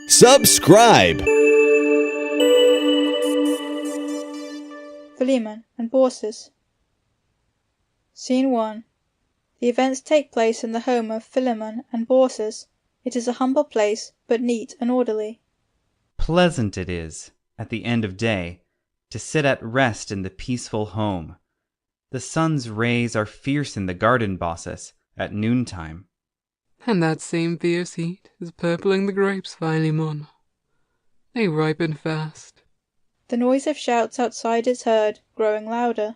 Subscribe. Philemon and Baucis. Scene 1. The events take place in the home of Philemon and Baucis. It is a humble place, but neat and orderly. Pleasant it is, at the end of day, to sit at rest in the peaceful home. The sun's rays are fierce in the garden, Baucis, at noontime. And that same fierce heat is purpling the grapes, Philemon. They ripen fast. The noise of shouts outside is heard, growing louder.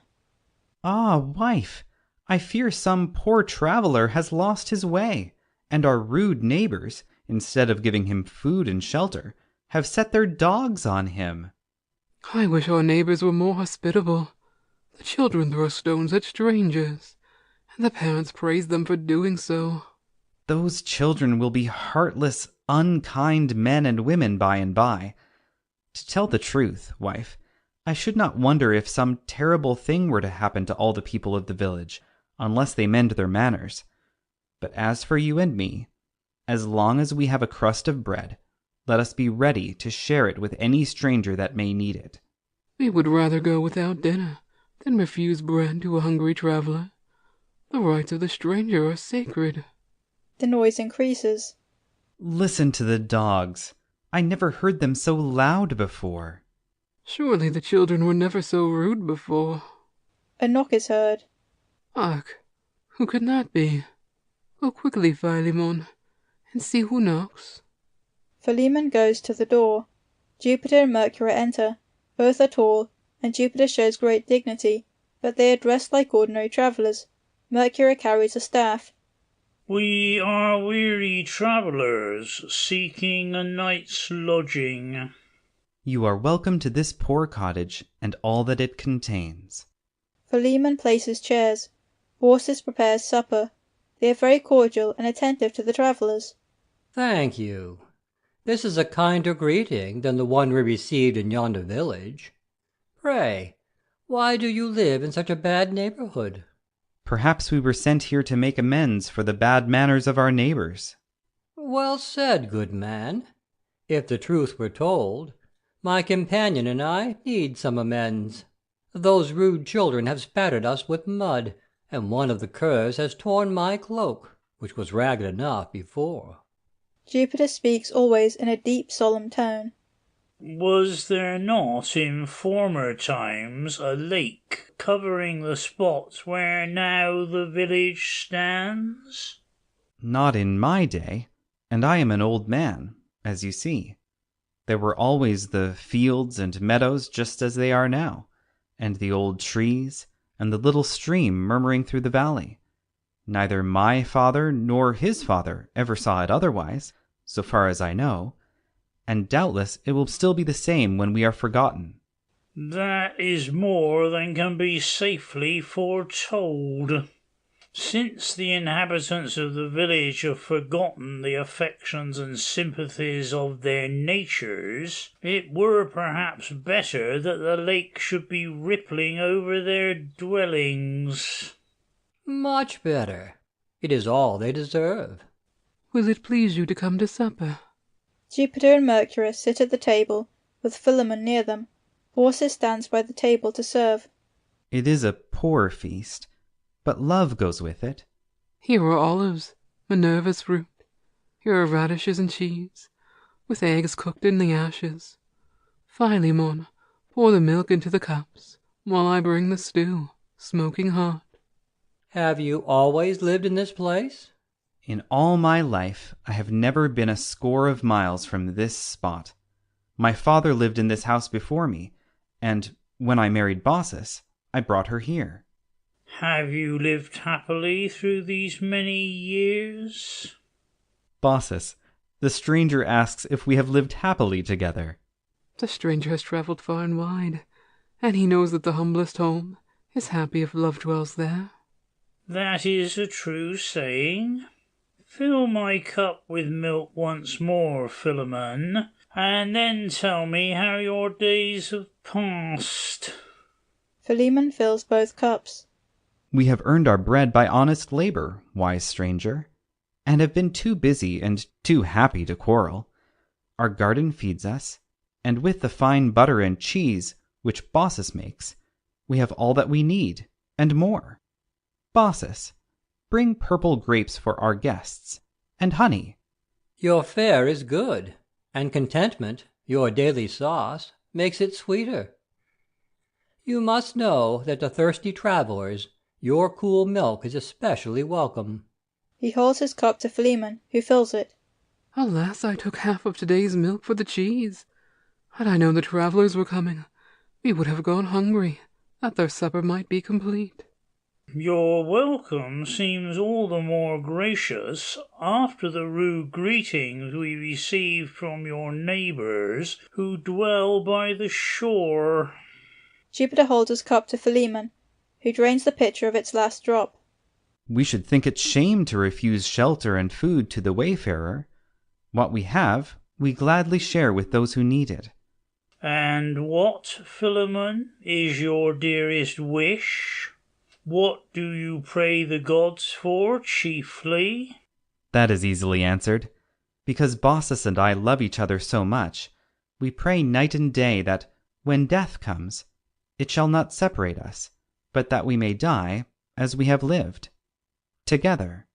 Ah, wife, I fear some poor traveller has lost his way, and our rude neighbours, instead of giving him food and shelter, have set their dogs on him. I wish our neighbours were more hospitable. The children throw stones at strangers, and the parents praise them for doing so. Those children will be heartless, unkind men and women by and by. To tell the truth, wife, I should not wonder if some terrible thing were to happen to all the people of the village, unless they mend their manners. But as for you and me, as long as we have a crust of bread, let us be ready to share it with any stranger that may need it. We would rather go without dinner than refuse bread to a hungry traveller. The rights of the stranger are sacred. The noise increases. Listen to the dogs. I never heard them so loud before. Surely the children were never so rude before. A knock is heard. Hark! Who can that be? Go quickly, Philemon, and see who knocks. Philemon goes to the door. Jupiter and Mercury enter. Both are tall, and Jupiter shows great dignity, but they are dressed like ordinary travellers. Mercury carries a staff. We are weary travellers, seeking a night's lodging. You are welcome to this poor cottage and all that it contains. Philemon places chairs. Baucis prepares supper. They are very cordial and attentive to the travellers. Thank you. This is a kinder greeting than the one we received in yonder village. Pray, why do you live in such a bad neighbourhood? Perhaps we were sent here to make amends for the bad manners of our neighbours. Well said, good man. If the truth were told, my companion and I need some amends. Those rude children have spattered us with mud, and one of the curs has torn my cloak, which was ragged enough before. Jupiter speaks always in a deep, solemn tone. Was there not in former times a lake covering the spot where now the village stands? Not in my day, and I am an old man, as you see. There were always the fields and meadows just as they are now, and the old trees, and the little stream murmuring through the valley. Neither my father nor his father ever saw it otherwise, so far as I know, and doubtless it will still be the same when we are forgotten. That is more than can be safely foretold. Since the inhabitants of the village have forgotten the affections and sympathies of their natures, it were perhaps better that the lake should be rippling over their dwellings. Much better. It is all they deserve. Will it please you to come to supper? Jupiter and Mercury sit at the table, with Philemon near them. Baucis stands by the table to serve. It is a poor feast, but love goes with it. Here are olives, Minerva's fruit. Here are radishes and cheese, with eggs cooked in the ashes. Philemon, pour the milk into the cups, while I bring the stew, smoking hot. Have you always lived in this place? In all my life, I have never been a score of miles from this spot. My father lived in this house before me, and when I married Baucis, I brought her here. Have you lived happily through these many years? Baucis, the stranger asks if we have lived happily together. The stranger has travelled far and wide, and he knows that the humblest home is happy if love dwells there. That is a true saying. Fill my cup with milk once more, Philemon, and then tell me how your days have passed. Philemon fills both cups. We have earned our bread by honest labor, wise stranger, and have been too busy and too happy to quarrel. our garden feeds us, and with the fine butter and cheese which Baucis makes, we have all that we need, and more. Baucis, bring purple grapes for our guests, and honey. Your fare is good, and contentment, your daily sauce, makes it sweeter. You must know that to thirsty travellers your cool milk is especially welcome. He holds his cup to Philemon, who fills it. Alas, I took half of today's milk for the cheese. Had I known the travellers were coming, we would have gone hungry, that their supper might be complete. Your welcome seems all the more gracious after the rude greetings we received from your neighbours who dwell by the shore. Jupiter holds his cup to Philemon, who drains the pitcher of its last drop. We should think it shame to refuse shelter and food to the wayfarer. What we have, we gladly share with those who need it. And what, Philemon, is your dearest wish? What do you pray the gods for chiefly? That is easily answered. Because Baucis and I love each other so much, we pray night and day that, when death comes, it shall not separate us, but that we may die as we have lived, together.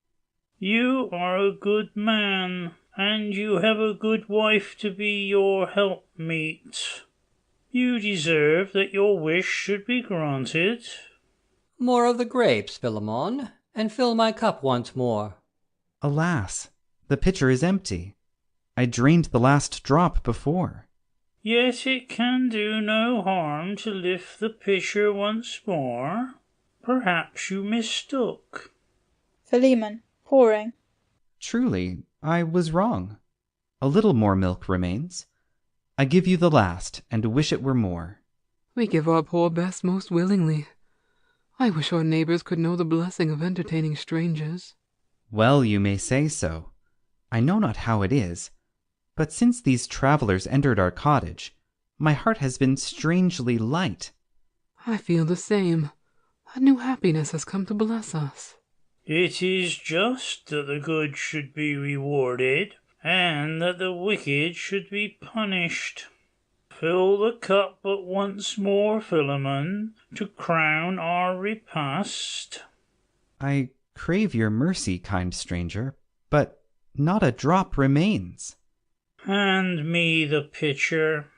You are a good man, and you have a good wife to be your helpmeet. You deserve that your wish should be granted. More of the grapes, Philemon, and fill my cup once more. Alas, the pitcher is empty. I drained the last drop before. Yet it can do no harm to lift the pitcher once more. Perhaps you mistook. Philemon, pouring. Truly, I was wrong. A little more milk remains. I give you the last, and wish it were more. We give our poor best most willingly. I wish our neighbours could know the blessing of entertaining strangers. Well, you may say so. I know not how it is, but since these travellers entered our cottage, my heart has been strangely light. I feel the same. A new happiness has come to bless us. It is just that the good should be rewarded, and that the wicked should be punished. Fill the cup but once more, Philemon, to crown our repast. I crave your mercy, kind stranger, but not a drop remains. Hand me the pitcher.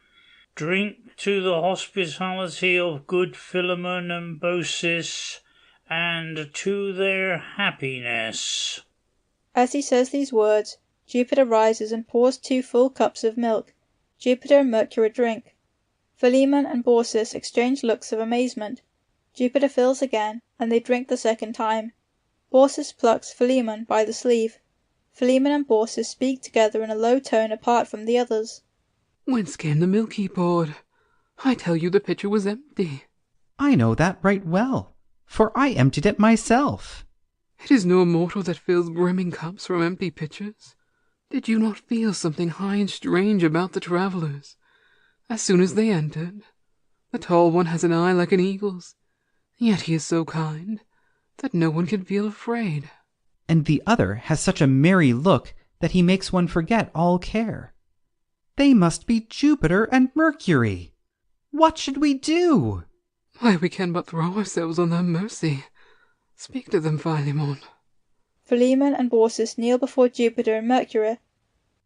Drink to the hospitality of good Philemon and Baucis, and to their happiness. As he says these words, Jupiter rises and pours 2 full cups of milk. Jupiter and Mercury drink. Philemon and Baucis exchange looks of amazement. Jupiter fills again, and they drink the second time. Baucis plucks Philemon by the sleeve. Philemon and Baucis speak together in a low tone apart from the others. Whence came the milk he poured? I tell you the pitcher was empty. I know that right well, for I emptied it myself. It is no mortal that fills brimming cups from empty pitchers. Did you not feel something high and strange about the travellers? As soon as they entered, the tall one has an eye like an eagle's, yet he is so kind that no one can feel afraid. And the other has such a merry look that he makes one forget all care. They must be Jupiter and Mercury. What should we do? Why, we can but throw ourselves on their mercy. Speak to them, Philemon. Philemon and Baucis kneel before Jupiter and Mercury.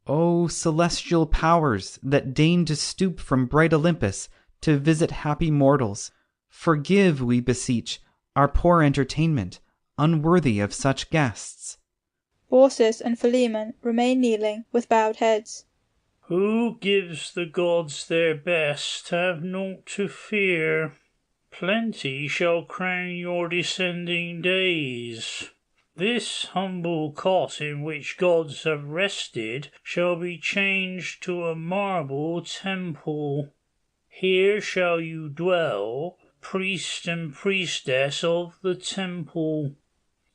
O celestial powers that deign to stoop from bright Olympus to visit happy mortals, forgive, we beseech, our poor entertainment, unworthy of such guests. Baucis and Philemon remain kneeling with bowed heads. Who gives the gods their best have naught to fear. Plenty shall crown your descending days. This humble cot in which gods have rested shall be changed to a marble temple. Here shall you dwell, priest and priestess of the temple.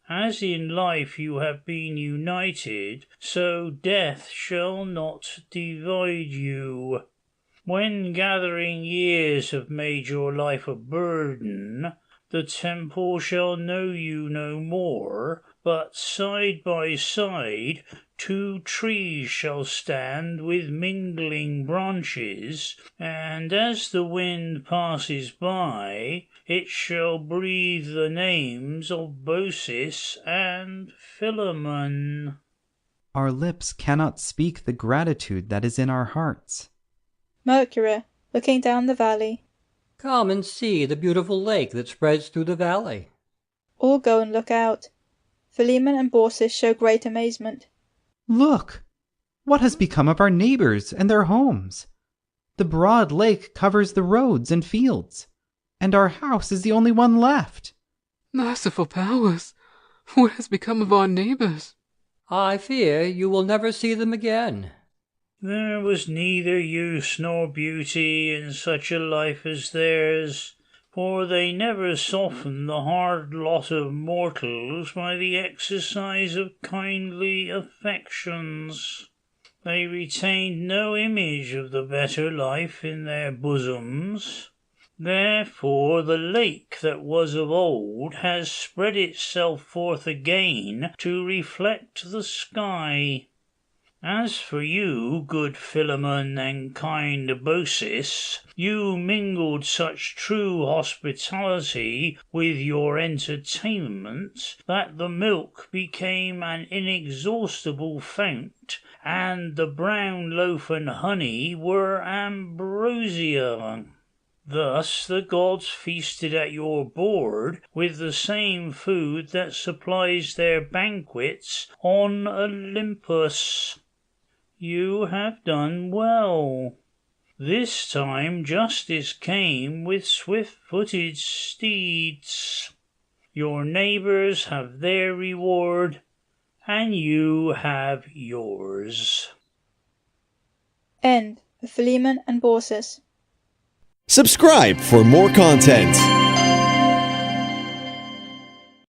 As in life you have been united, so death shall not divide you. When gathering years have made your life a burden, the temple shall know you no more, but side by side 2 trees shall stand with mingling branches, and as the wind passes by, it shall breathe the names of Baucis and Philemon. Our lips cannot speak the gratitude that is in our hearts. Mercury, looking down the valley. Come and see the beautiful lake that spreads through the valley. All go and look out. Philemon and Baucis show great amazement. Look! What has become of our neighbors and their homes? The broad lake covers the roads and fields, and our house is the only one left. Merciful powers! What has become of our neighbors? I fear you will never see them again. There was neither use nor beauty in such a life as theirs, for they never softened the hard lot of mortals by the exercise of kindly affections. They retained no image of the better life in their bosoms. Therefore the lake that was of old has spread itself forth again to reflect the sky. As for you, good Philemon and kind Baucis, you mingled such true hospitality with your entertainment that the milk became an inexhaustible fount, and the brown loaf and honey were ambrosia. Thus the gods feasted at your board with the same food that supplies their banquets on Olympus. You have done well. This time justice came with swift-footed steeds. Your neighbors have their reward, and you have yours. End of Philemon and Baucis. Subscribe for more content.